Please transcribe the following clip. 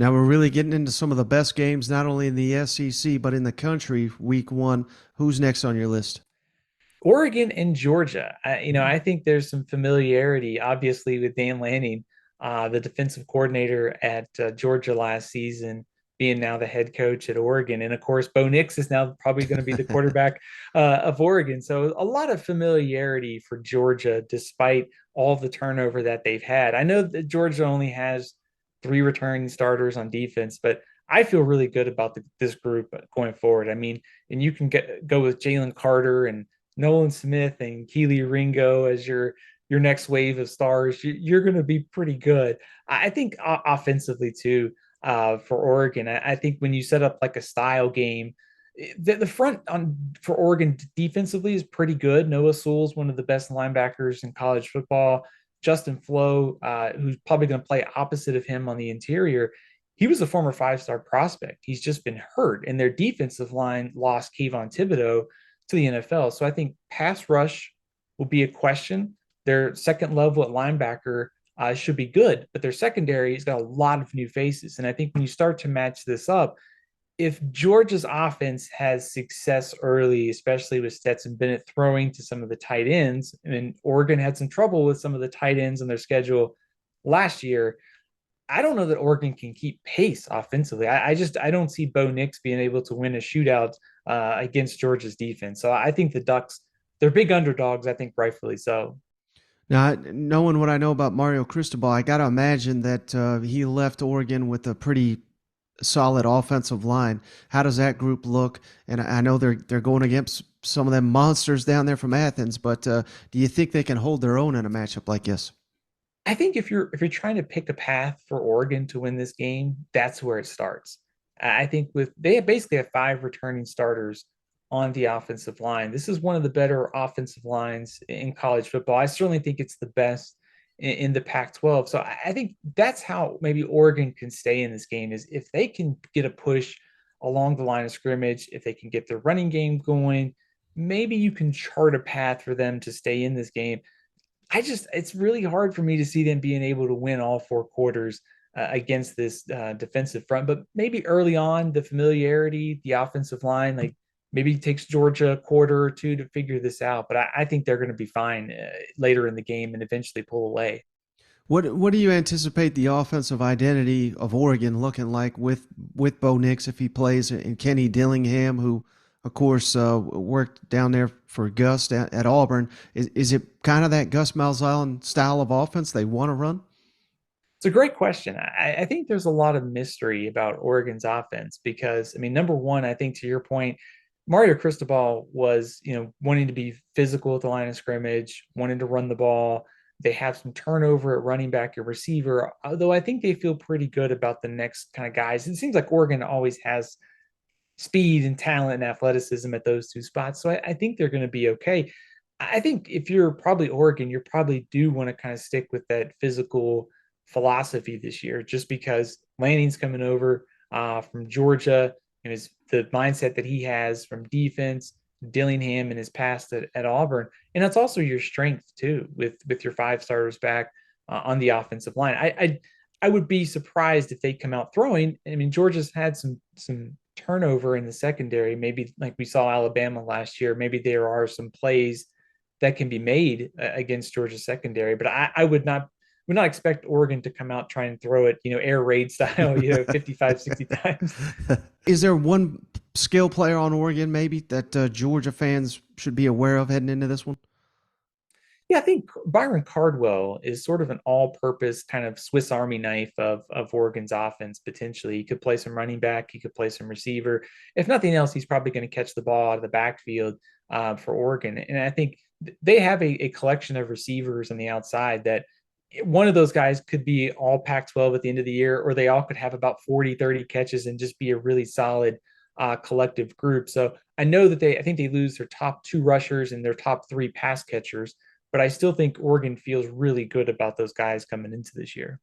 Now we're really getting into some of the best games, not only in the SEC, but in the country, week one. Who's next on your list? Oregon and Georgia. I think there's some familiarity, obviously, with Dan Lanning, the defensive coordinator at Georgia last season, being now the head coach at Oregon. And of course, Bo Nix is now probably going to be the quarterback of Oregon. So a lot of familiarity for Georgia, despite all the turnover that they've had. I know that Georgia only has three returning starters on defense, but I feel really good about this group going forward. I mean, and you can go with Jalen Carter and Nolan Smith and Keely Ringo as your next wave of stars, you're going to be pretty good. I think offensively too, for Oregon. I think when you set up like a style game, the front on for Oregon defensively is pretty good. Noah Sewell's one of the best linebackers in college football. Justin Flo, who's probably going to play opposite of him on the interior, he was a former five-star prospect. He's just been hurt, and their defensive line lost Kayvon Thibodeau to the NFL. So I think pass rush will be a question. Their second level at linebacker should be good, but their secondary has got a lot of new faces. And I think when you start to match this up, if Georgia's offense has success early, especially with Stetson Bennett throwing to some of the tight ends, and Oregon had some trouble with some of the tight ends on their schedule last year, I don't know that Oregon can keep pace offensively. I don't see Bo Nix being able to win a shootout against Georgia's defense. So I think the Ducks, they're big underdogs. I think rightfully so. Now, knowing what I know about Mario Cristobal, I got to imagine that he left Oregon with a pretty solid offensive line. How does that group look? And I know they're going against some of them monsters down there from Athens, but do you think they can hold their own in a matchup like this? I think if you're trying to pick a path for Oregon to win this game, that's where it starts. I think with they basically have five returning starters on the offensive line. This is one of the better offensive lines in college football. I certainly think it's the best in the Pac-12. So I think that's how maybe Oregon can stay in this game is if they can get a push along the line of scrimmage, if they can get their running game going, maybe you can chart a path for them to stay in this game. It's really hard for me to see them being able to win all four quarters against this defensive front. But maybe early on, the familiarity, the offensive line, like maybe it takes Georgia a quarter or two to figure this out. But I think they're going to be fine later in the game and eventually pull away. What do you anticipate the offensive identity of Oregon looking like with Bo Nix if he plays and Kenny Dillingham, who of course worked down there for Gus at Auburn? Is it kind of that Gus Malzahn style of offense they want to run? It's a great question. I think there's a lot of mystery about Oregon's offense because, I mean, number one, I think to your point, Mario Cristobal was, wanting to be physical at the line of scrimmage, wanting to run the ball. They have some turnover at running back and receiver, although I think they feel pretty good about the next kind of guys. It seems like Oregon always has speed and talent and athleticism at those two spots. So I think they're going to be okay. I think if you're probably Oregon, you probably do want to kind of stick with that physical philosophy this year, just because Lanning's coming over from Georgia and his the mindset that he has from defense, Dillingham and his past at Auburn, and that's also your strength too with your five starters back on the offensive line. I would be surprised if they come out throwing. I mean, Georgia's had some turnover in the secondary, maybe like we saw Alabama last year. Maybe there are some plays that can be made against Georgia's secondary, but I would not expect Oregon to come out trying to throw it, air raid style, 55, 60 times. Is there one skill player on Oregon maybe that Georgia fans should be aware of heading into this one? Yeah, I think Byron Cardwell is sort of an all-purpose kind of Swiss Army knife of Oregon's offense. Potentially, he could play some running back, he could play some receiver. If nothing else, he's probably going to catch the ball out of the backfield for Oregon. And I think they have a collection of receivers on the outside that one of those guys could be all Pac-12 at the end of the year, or they all could have about 40, 30 catches and just be a really solid collective group. So I think they lose their top two rushers and their top three pass catchers, but I still think Oregon feels really good about those guys coming into this year.